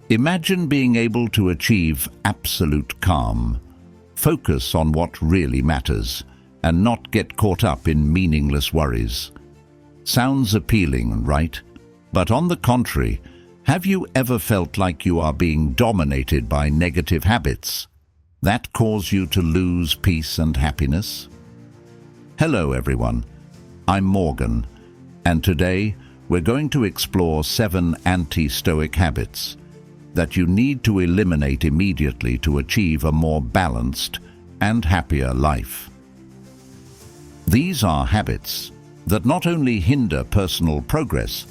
Imagine being able to achieve absolute calm. Focus on what really matters and not get caught up in meaningless worries. Sounds appealing, right? But on the contrary, have you ever felt like you are being dominated by negative habits that cause you to lose peace and happiness? Hello everyone, I'm Morgan, and today we're going to explore 7 anti-Stoic habits that you need to eliminate immediately to achieve a more balanced and happier life. These are habits that not only hinder personal progress,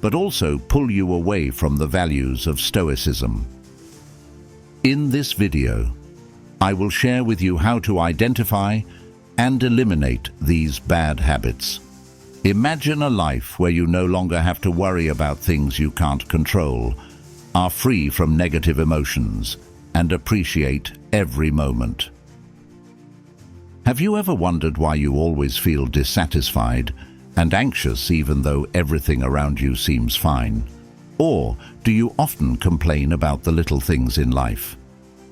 but also pull you away from the values of Stoicism. In this video, I will share with you how to identify and eliminate these bad habits. Imagine a life where you no longer have to worry about things you can't control, are free from negative emotions, and appreciate every moment. Have you ever wondered why you always feel dissatisfied and anxious even though everything around you seems fine? Or do you often complain about the little things in life?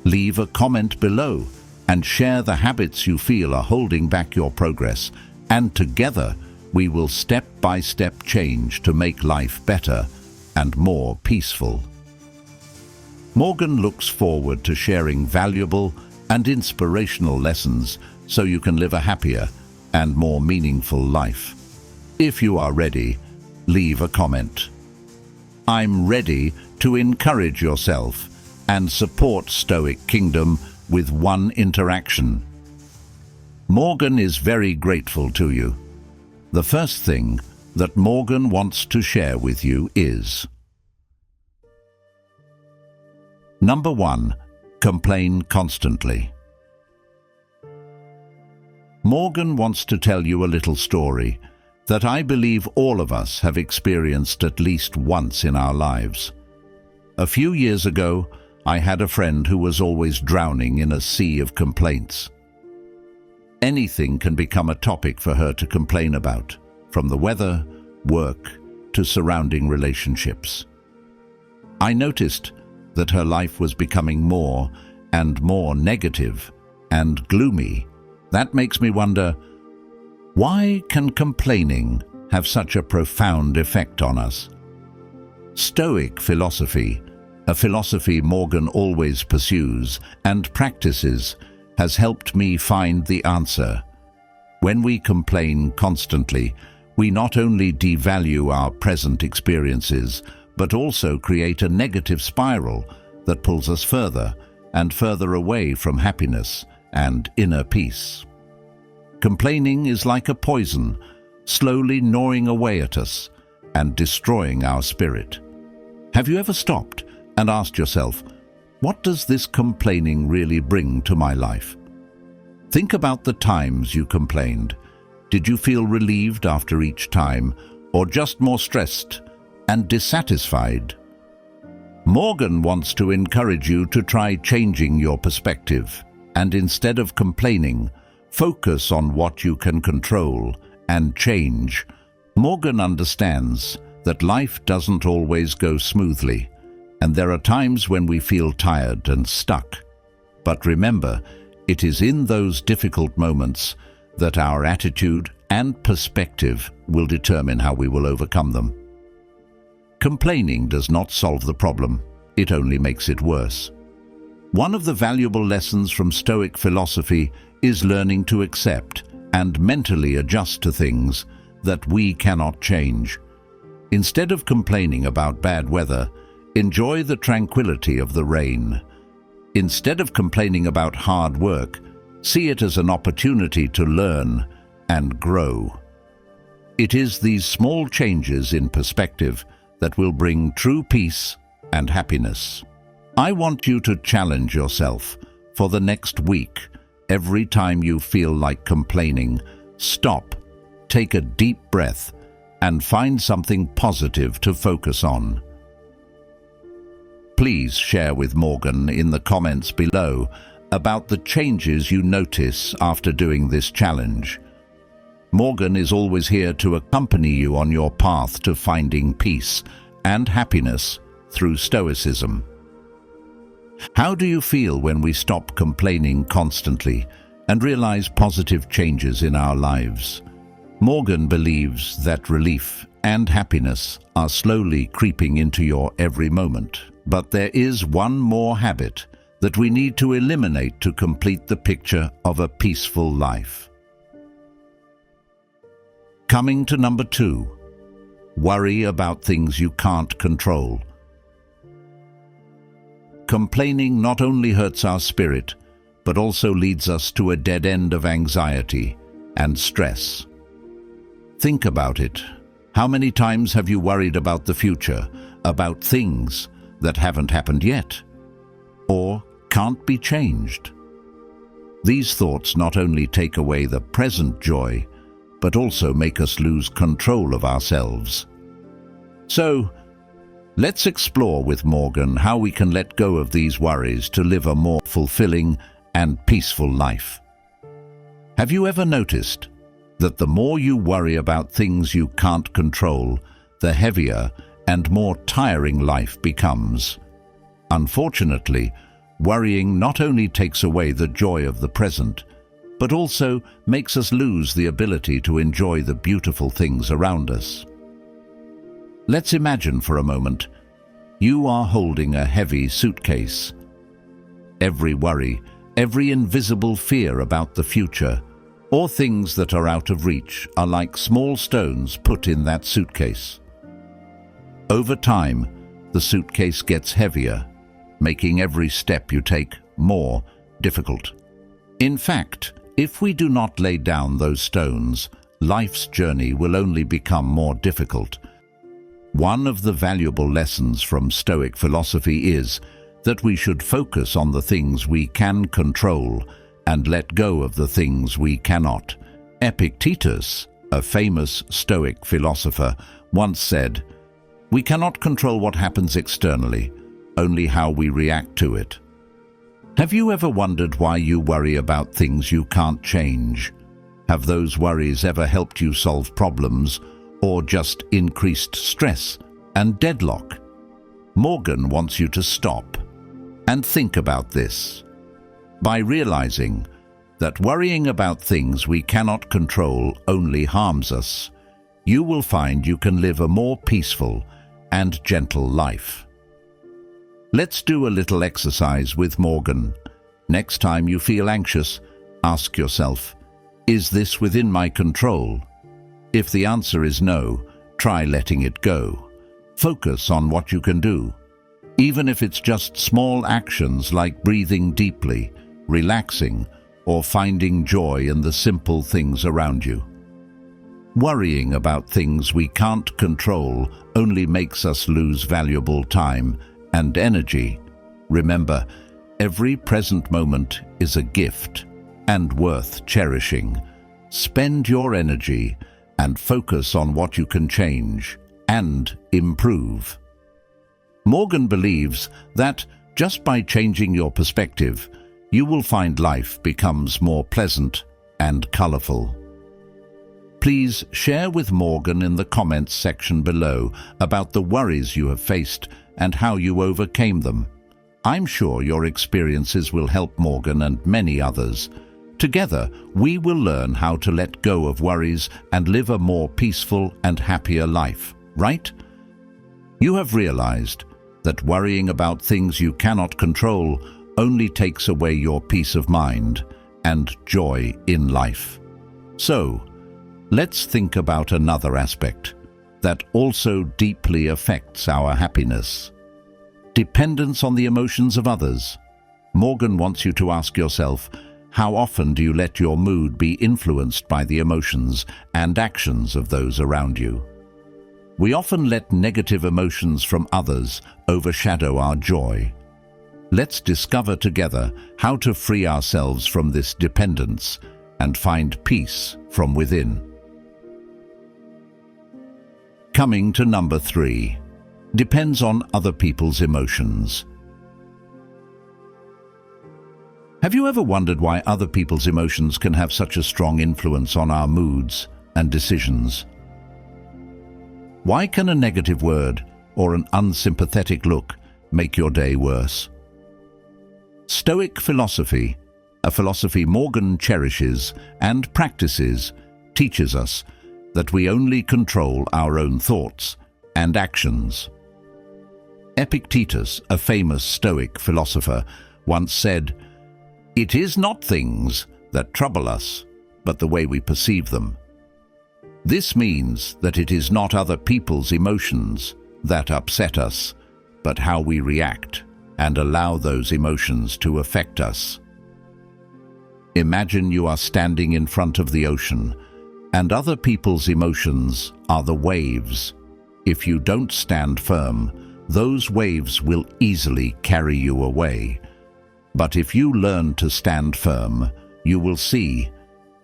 Leave a comment below and share the habits you feel are holding back your progress, and together we will step-by-step change to make life better and more peaceful. Morgan looks forward to sharing valuable and inspirational lessons so you can live a happier and more meaningful life. If you are ready, leave a comment. I'm ready to encourage yourself and support Stoic Kingdom with one interaction. Morgan is very grateful to you. The first thing that Morgan wants to share with you is: Number 1. Complain constantly. Morgan wants to tell you a little story that I believe all of us have experienced at least once in our lives. A few years ago, I had a friend who was always drowning in a sea of complaints. Anything can become a topic for her to complain about, from the weather, work, to surrounding relationships. I noticed that her life was becoming more and more negative and gloomy. That makes me wonder, why can complaining have such a profound effect on us? Stoic philosophy, a philosophy Morgan always pursues and practices, has helped me find the answer. When we complain constantly, we not only devalue our present experiences, but also create a negative spiral that pulls us further and further away from happiness and inner peace. Complaining is like a poison, slowly gnawing away at us and destroying our spirit. Have you ever stopped and asked yourself, what does this complaining really bring to my life? Think about the times you complained. Did you feel relieved after each time, or just more stressed and dissatisfied? Morgan wants to encourage you to try changing your perspective, and instead of complaining, focus on what you can control and change. Morgan understands that life doesn't always go smoothly, and there are times when we feel tired and stuck. But remember, it is in those difficult moments that our attitude and perspective will determine how we will overcome them. Complaining does not solve the problem, it only makes it worse. One of the valuable lessons from Stoic philosophy is learning to accept and mentally adjust to things that we cannot change. Instead of complaining about bad weather, enjoy the tranquility of the rain. Instead of complaining about hard work, see it as an opportunity to learn and grow. It is these small changes in perspective that will bring true peace and happiness. I want you to challenge yourself for the next week. Every time you feel like complaining, stop, take a deep breath, and find something positive to focus on. Please share with Morgan in the comments below about the changes you notice after doing this challenge. Morgan is always here to accompany you on your path to finding peace and happiness through Stoicism. How do you feel when we stop complaining constantly and realize positive changes in our lives? Morgan believes that relief and happiness are slowly creeping into your every moment. But there is one more habit that we need to eliminate to complete the picture of a peaceful life. Coming to number 2, worry about things you can't control. Complaining not only hurts our spirit, but also leads us to a dead end of anxiety and stress. Think about it. How many times have you worried about the future, about things that haven't happened yet, or can't be changed? These thoughts not only take away the present joy, but also make us lose control of ourselves. So, let's explore with Morgan how we can let go of these worries to live a more fulfilling and peaceful life. Have you ever noticed that the more you worry about things you can't control, the heavier and more tiring life becomes? Unfortunately, worrying not only takes away the joy of the present, but also makes us lose the ability to enjoy the beautiful things around us. Let's imagine for a moment you are holding a heavy suitcase. Every worry, every invisible fear about the future, or things that are out of reach, are like small stones put in that suitcase. Over time, the suitcase gets heavier, making every step you take more difficult. In fact, if we do not lay down those stones, life's journey will only become more difficult. One of the valuable lessons from Stoic philosophy is that we should focus on the things we can control and let go of the things we cannot. Epictetus, a famous Stoic philosopher, once said, "We cannot control what happens externally, only how we react to it." Have you ever wondered why you worry about things you can't change? Have those worries ever helped you solve problems, or just increased stress and deadlock? Morgan wants you to stop and think about this. By realizing that worrying about things we cannot control only harms us, you will find you can live a more peaceful and gentle life. Let's do a little exercise with Morgan. Next time you feel anxious, ask yourself, is this within my control? If the answer is no, try letting it go. Focus on what you can do, even if it's just small actions like breathing deeply, relaxing, or finding joy in the simple things around you. Worrying about things we can't control only makes us lose valuable time and energy. Remember, every present moment is a gift and worth cherishing. Spend your energy and focus on what you can change and improve. Morgan believes that just by changing your perspective, you will find life becomes more pleasant and colorful. Please share with Morgan in the comments section below about the worries you have faced and how you overcame them. I'm sure your experiences will help Morgan and many others. Together, we will learn how to let go of worries and live a more peaceful and happier life, right? You have realized that worrying about things you cannot control only takes away your peace of mind and joy in life. So, let's think about another aspect that also deeply affects our happiness: dependence on the emotions of others. Morgan wants you to ask yourself, how often do you let your mood be influenced by the emotions and actions of those around you? We often let negative emotions from others overshadow our joy. Let's discover together how to free ourselves from this dependence and find peace from within. Coming to number 3, depends on other people's emotions. Have you ever wondered why other people's emotions can have such a strong influence on our moods and decisions? Why can a negative word or an unsympathetic look make your day worse? Stoic philosophy, a philosophy Morgan cherishes and practices, teaches us that we only control our own thoughts and actions. Epictetus, a famous Stoic philosopher, once said, "It is not things that trouble us, but the way we perceive them." This means that it is not other people's emotions that upset us, but how we react and allow those emotions to affect us. Imagine you are standing in front of the ocean, and other people's emotions are the waves. If you don't stand firm, those waves will easily carry you away. But if you learn to stand firm, you will see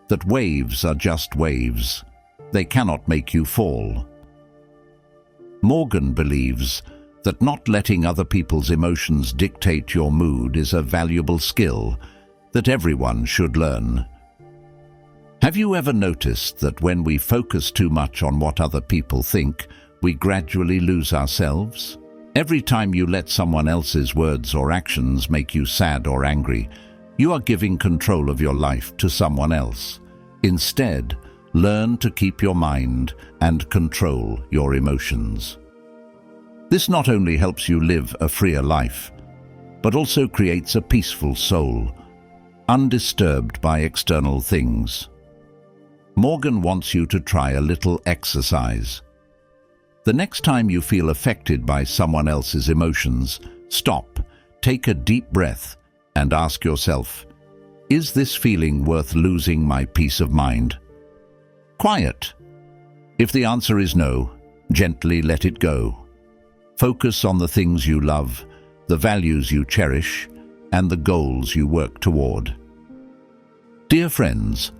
that waves are just waves. They cannot make you fall. Morgan believes that not letting other people's emotions dictate your mood is a valuable skill that everyone should learn. Have you ever noticed that when we focus too much on what other people think, we gradually lose ourselves? Every time you let someone else's words or actions make you sad or angry, you are giving control of your life to someone else. Instead, learn to keep your mind and control your emotions. This not only helps you live a freer life, but also creates a peaceful soul, undisturbed by external things. Morgan wants you to try a little exercise. The next time you feel affected by someone else's emotions, stop, take a deep breath, and ask yourself, is this feeling worth losing my peace of mind? Quiet. If the answer is no, gently let it go. Focus on the things you love, the values you cherish, and the goals you work toward. Dear friends,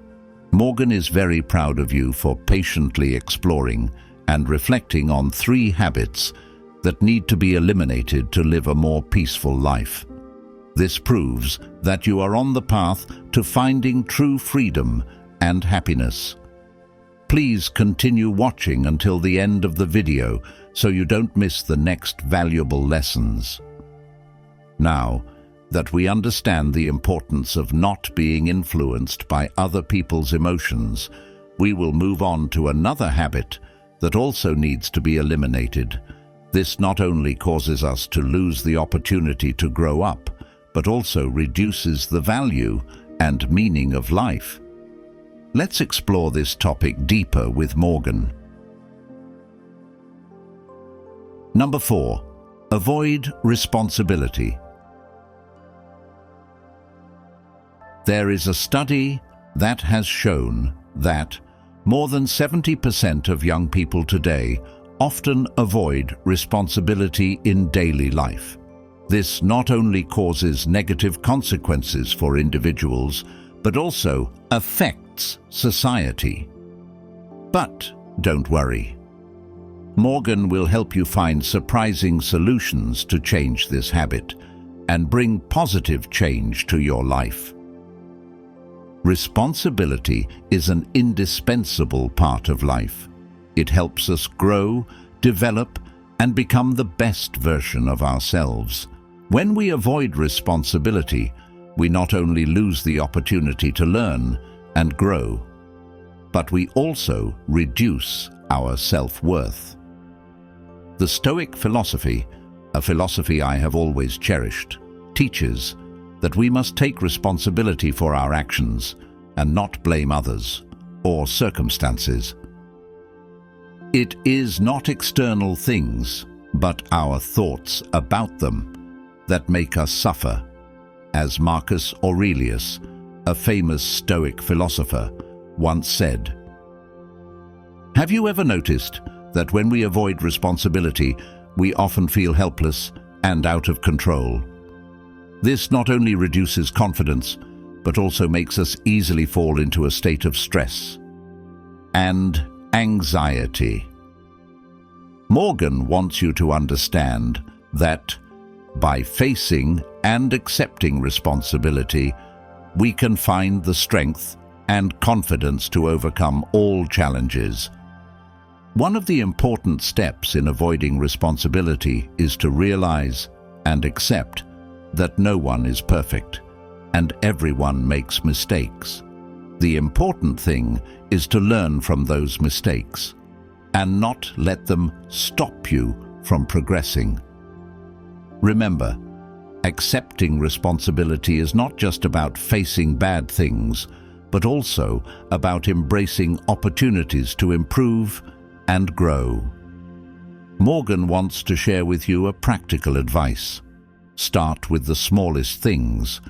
Morgan is very proud of you for patiently exploring and reflecting on 3 habits that need to be eliminated to live a more peaceful life. This proves that you are on the path to finding true freedom and happiness. Please continue watching until the end of the video so you don't miss the next valuable lessons. Now that we understand the importance of not being influenced by other people's emotions, we will move on to another habit that also needs to be eliminated. This not only causes us to lose the opportunity to grow up, but also reduces the value and meaning of life. Let's explore this topic deeper with Morgan. Number 4. Avoid responsibility. There is a study that has shown that more than 70% of young people today often avoid responsibility in daily life. This not only causes negative consequences for individuals, but also affects society. But don't worry. Morgan will help you find surprising solutions to change this habit and bring positive change to your life. Responsibility is an indispensable part of life. It helps us grow, develop, and become the best version of ourselves. When we avoid responsibility, we not only lose the opportunity to learn and grow, but we also reduce our self-worth. The Stoic philosophy, a philosophy I have always cherished, teaches that we must take responsibility for our actions and not blame others or circumstances. It is not external things, but our thoughts about them that make us suffer, as Marcus Aurelius, a famous Stoic philosopher, once said. Have you ever noticed that when we avoid responsibility, we often feel helpless and out of control? This not only reduces confidence, but also makes us easily fall into a state of stress and anxiety. Morgan wants you to understand that by facing and accepting responsibility, we can find the strength and confidence to overcome all challenges. One of the important steps in avoiding responsibility is to realize and accept that no one is perfect, and everyone makes mistakes. The important thing is to learn from those mistakes and not let them stop you from progressing. Remember, accepting responsibility is not just about facing bad things, but also about embracing opportunities to improve and grow. Morgan wants to share with you a practical advice. Start with the smallest things.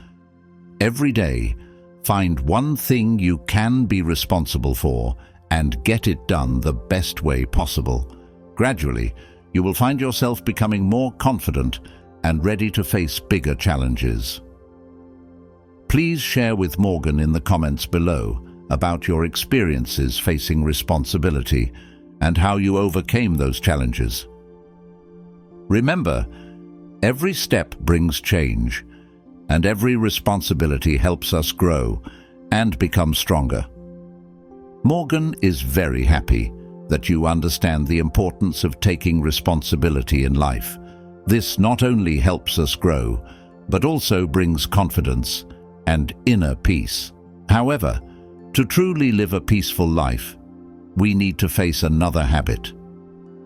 Every day, find one thing you can be responsible for and get it done the best way possible. Gradually, you will find yourself becoming more confident and ready to face bigger challenges. Please share with Morgan in the comments below about your experiences facing responsibility and how you overcame those challenges. Remember, every step brings change, and every responsibility helps us grow and become stronger. Morgan is very happy that you understand the importance of taking responsibility in life. This not only helps us grow, but also brings confidence and inner peace. However, to truly live a peaceful life, we need to face another habit.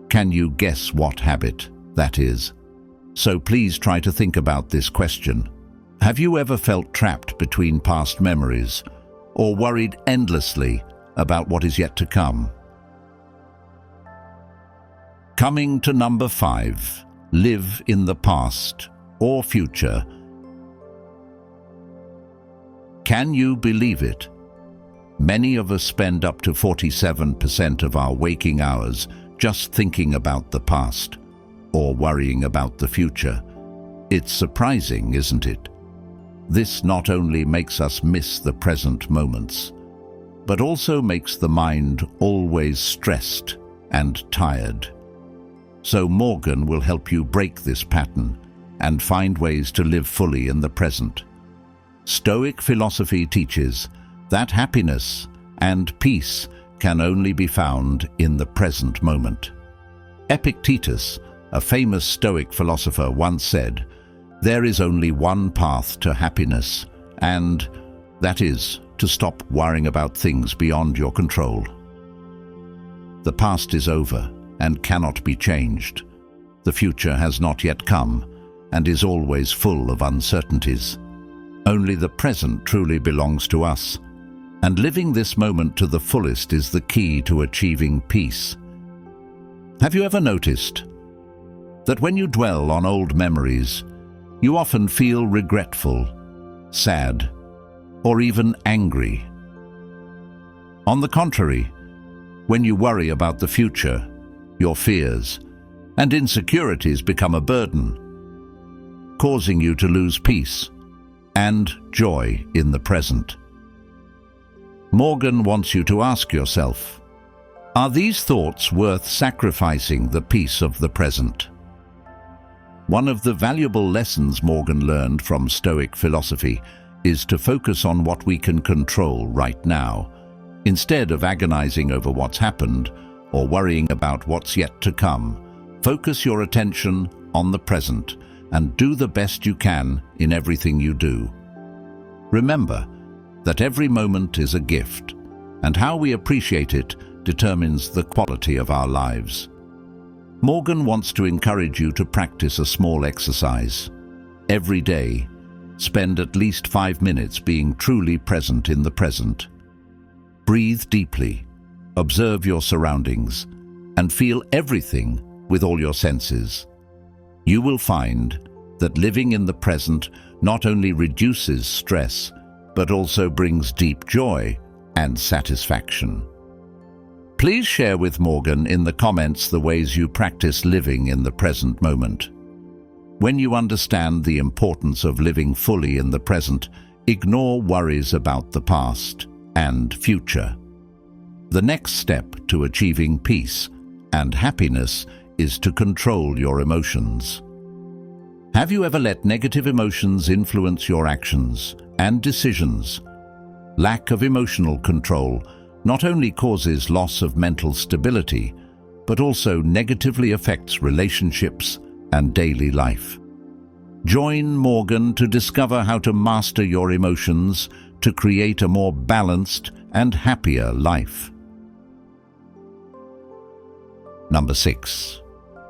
Can you guess what habit that is? So please try to think about this question. Have you ever felt trapped between past memories or worried endlessly about what is yet to come? Coming to number 5, live in the past or future. Can you believe it? Many of us spend up to 47% of our waking hours just thinking about the past or worrying about the future. It's surprising, isn't it? This not only makes us miss the present moments, but also makes the mind always stressed and tired. So Morgan will help you break this pattern and find ways to live fully in the present. Stoic philosophy teaches that happiness and peace can only be found in the present moment. Epictetus, a famous Stoic philosopher, once said, "There is only one path to happiness, and that is to stop worrying about things beyond your control." The past is over and cannot be changed. The future has not yet come and is always full of uncertainties. Only the present truly belongs to us, and living this moment to the fullest is the key to achieving peace. Have you ever noticed that when you dwell on old memories, you often feel regretful, sad, or even angry? On the contrary, when you worry about the future, your fears and insecurities become a burden, causing you to lose peace and joy in the present. Morgan wants you to ask yourself, are these thoughts worth sacrificing the peace of the present? One of the valuable lessons Morgan learned from Stoic philosophy is to focus on what we can control right now, instead of agonizing over what's happened or worrying about what's yet to come. Focus your attention on the present and do the best you can in everything you do. Remember that every moment is a gift, and how we appreciate it determines the quality of our lives. Morgan wants to encourage you to practice a small exercise. Every day, spend at least 5 minutes being truly present in the present. Breathe deeply, observe your surroundings, and feel everything with all your senses. You will find that living in the present not only reduces stress, but also brings deep joy and satisfaction. Please share with Morgan in the comments the ways you practice living in the present moment. When you understand the importance of living fully in the present, ignore worries about the past and future. The next step to achieving peace and happiness is to control your emotions. Have you ever let negative emotions influence your actions and decisions? Lack of emotional control not only causes loss of mental stability, but also negatively affects relationships and daily life. Join Morgan to discover how to master your emotions to create a more balanced and happier life. Number 6.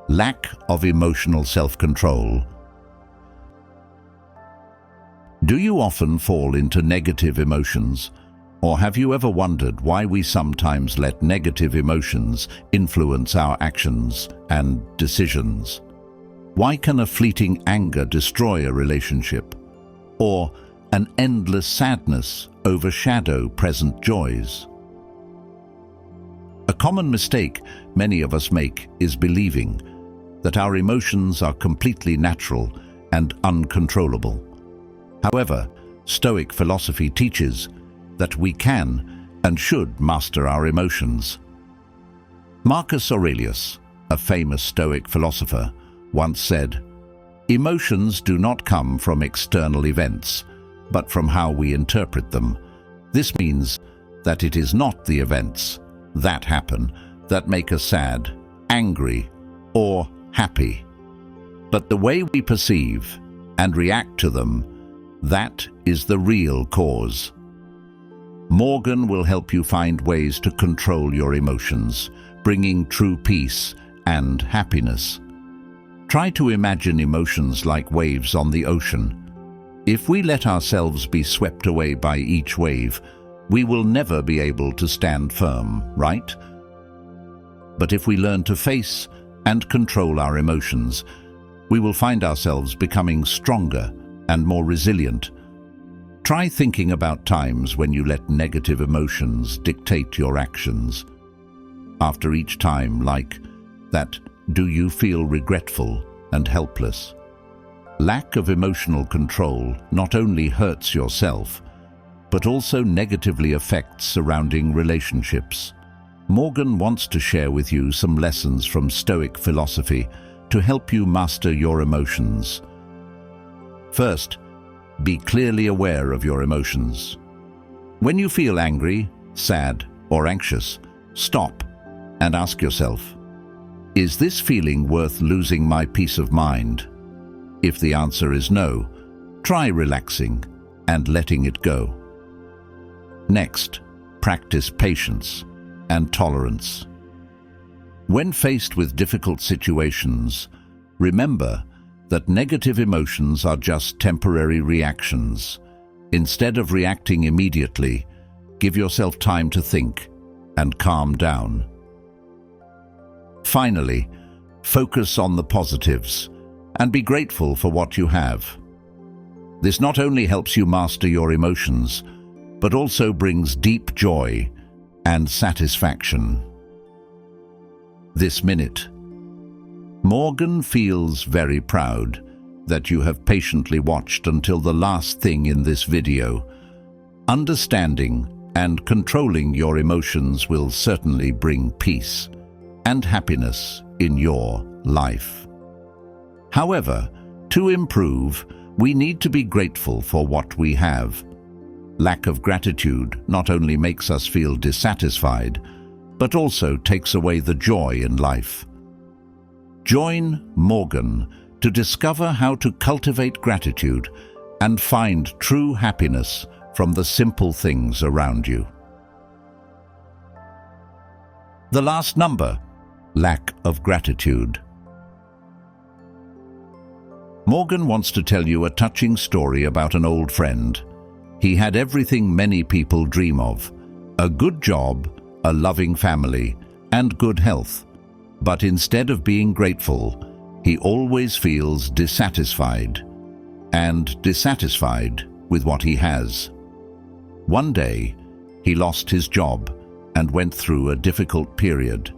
Lack of emotional self-control. Do you often fall into negative emotions? Or have you ever wondered why we sometimes let negative emotions influence our actions and decisions? Why can a fleeting anger destroy a relationship? Or an endless sadness overshadow present joys? A common mistake many of us make is believing that our emotions are completely natural and uncontrollable. However, Stoic philosophy teaches that we can and should master our emotions. Marcus Aurelius, a famous Stoic philosopher, once said, "Emotions do not come from external events, but from how we interpret them. This means that it is not the events that happen that make us sad, angry, or happy, but the way we perceive and react to them, that is the real cause." Morgan will help you find ways to control your emotions, bringing true peace and happiness. Try to imagine emotions like waves on the ocean. If we let ourselves be swept away by each wave, we will never be able to stand firm, right? But if we learn to face and control our emotions, we will find ourselves becoming stronger and more resilient. Try thinking about times when you let negative emotions dictate your actions. After each time, like that, do you feel regretful and helpless? Lack of emotional control not only hurts yourself, but also negatively affects surrounding relationships. Morgan wants to share with you some lessons from Stoic philosophy to help you master your emotions. First, be clearly aware of your emotions. When you feel angry, sad, or anxious, stop and ask yourself, is this feeling worth losing my peace of mind? If the answer is no, try relaxing and letting it go. Next, practice patience and tolerance. When faced with difficult situations, remember that negative emotions are just temporary reactions. Instead of reacting immediately, give yourself time to think and calm down. Finally, focus on the positives and be grateful for what you have. This not only helps you master your emotions, but also brings deep joy and satisfaction. This minute, Morgan feels very proud that you have patiently watched until the last thing in this video. Understanding and controlling your emotions will certainly bring peace and happiness in your life. However, to improve, we need to be grateful for what we have. Lack of gratitude not only makes us feel dissatisfied, but also takes away the joy in life. Join Morgan to discover how to cultivate gratitude and find true happiness from the simple things around you. The last number, lack of gratitude. Morgan wants to tell you a touching story about an old friend. He had everything many people dream of: a good job, a loving family, and good health. But instead of being grateful, he always feels dissatisfied with what he has. One day, he lost his job and went through a difficult period.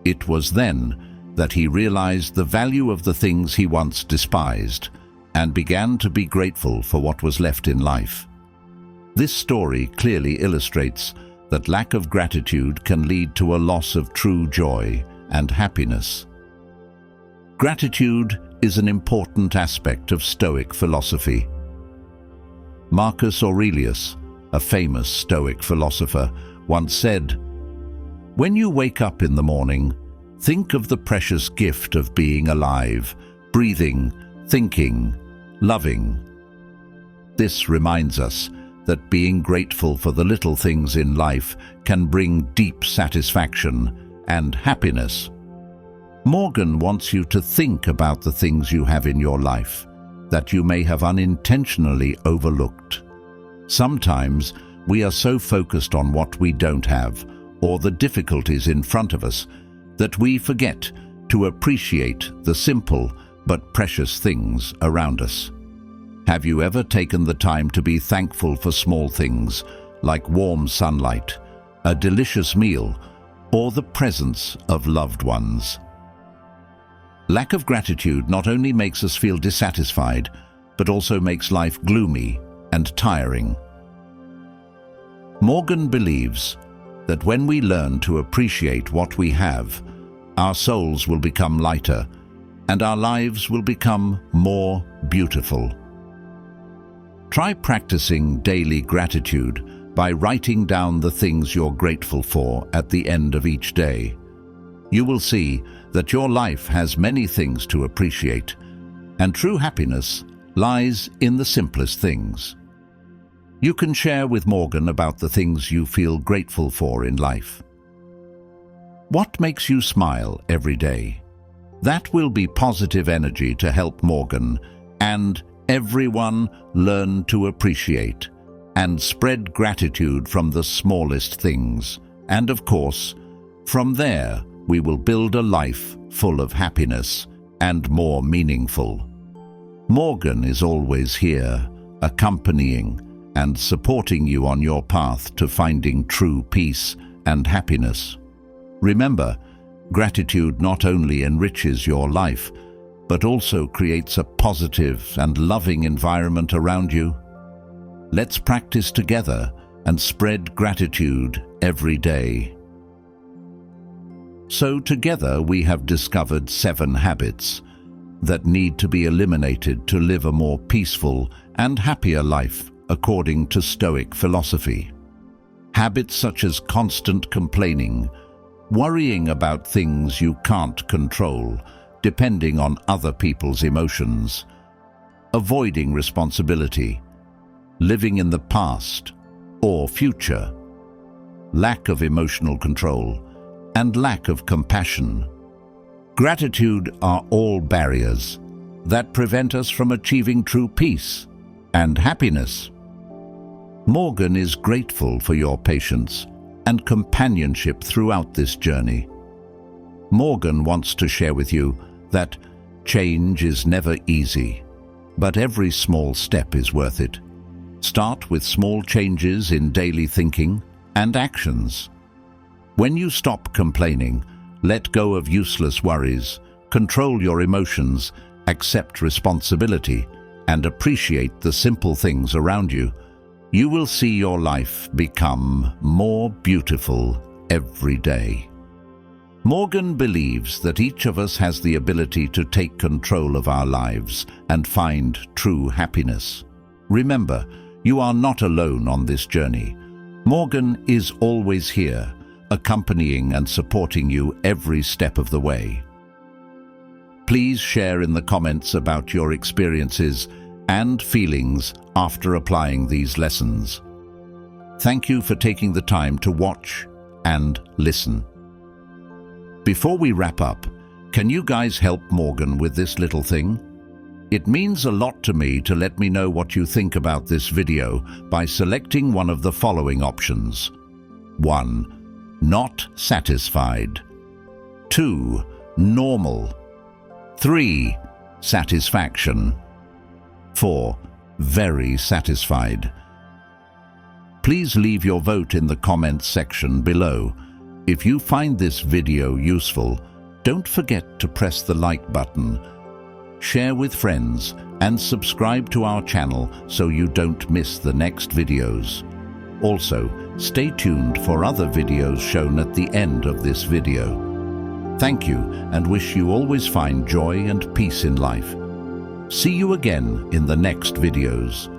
It was then that he realized the value of the things he once despised and began to be grateful for what was left in life. This story clearly illustrates that lack of gratitude can lead to a loss of true joy and happiness. Gratitude is an important aspect of Stoic philosophy. Marcus Aurelius, a famous Stoic philosopher, once said, "When you wake up in the morning, think of the precious gift of being alive, breathing, thinking, loving. This reminds us that being grateful for the little things in life can bring deep satisfaction and happiness. Morgan wants you to think about the things you have in your life that you may have unintentionally overlooked. Sometimes we are so focused on what we don't have or the difficulties in front of us that we forget to appreciate the simple but precious things around us. Have you ever taken the time to be thankful for small things like warm sunlight, a delicious meal, or the presence of loved ones? Lack of gratitude not only makes us feel dissatisfied, but also makes life gloomy and tiring. Morgan believes that when we learn to appreciate what we have, our souls will become lighter and our lives will become more beautiful. Try practicing daily gratitude by writing down the things you're grateful for at the end of each day. You will see that your life has many things to appreciate, and true happiness lies in the simplest things. You can share with Morgan about the things you feel grateful for in life. What makes you smile every day? That will be positive energy to help Morgan and everyone learn to appreciate and spread gratitude from the smallest things. And of course, from there, we will build a life full of happiness and more meaningful. Morgan is always here, accompanying and supporting you on your path to finding true peace and happiness. Remember, gratitude not only enriches your life, but also creates a positive and loving environment around you. Let's practice together and spread gratitude every day. So together we have discovered 7 habits that need to be eliminated to live a more peaceful and happier life according to Stoic philosophy. Habits such as constant complaining, worrying about things you can't control, depending on other people's emotions, avoiding responsibility, living in the past or future, lack of emotional control, and lack of compassion. Gratitude are all barriers that prevent us from achieving true peace and happiness. Morgan is grateful for your patience and companionship throughout this journey. Morgan wants to share with you that change is never easy, but every small step is worth it. Start with small changes in daily thinking and actions. When you stop complaining, let go of useless worries, control your emotions, accept responsibility, and appreciate the simple things around you, you will see your life become more beautiful every day. Morgan believes that each of us has the ability to take control of our lives and find true happiness. Remember, you are not alone on this journey. Morgan is always here, accompanying and supporting you every step of the way. Please share in the comments about your experiences and feelings after applying these lessons. Thank you for taking the time to watch and listen. Before we wrap up, can you guys help Morgan with this little thing? It means a lot to me to let me know what you think about this video by selecting one of the following options. 1. Not satisfied. 2. Normal. 3. Satisfaction. 4. Very satisfied. Please leave your vote in the comments section below. If you find this video useful, don't forget to press the like button, share with friends, and subscribe to our channel so you don't miss the next videos. Also, stay tuned for other videos shown at the end of this video. Thank you, and wish you always find joy and peace in life. See you again in the next videos.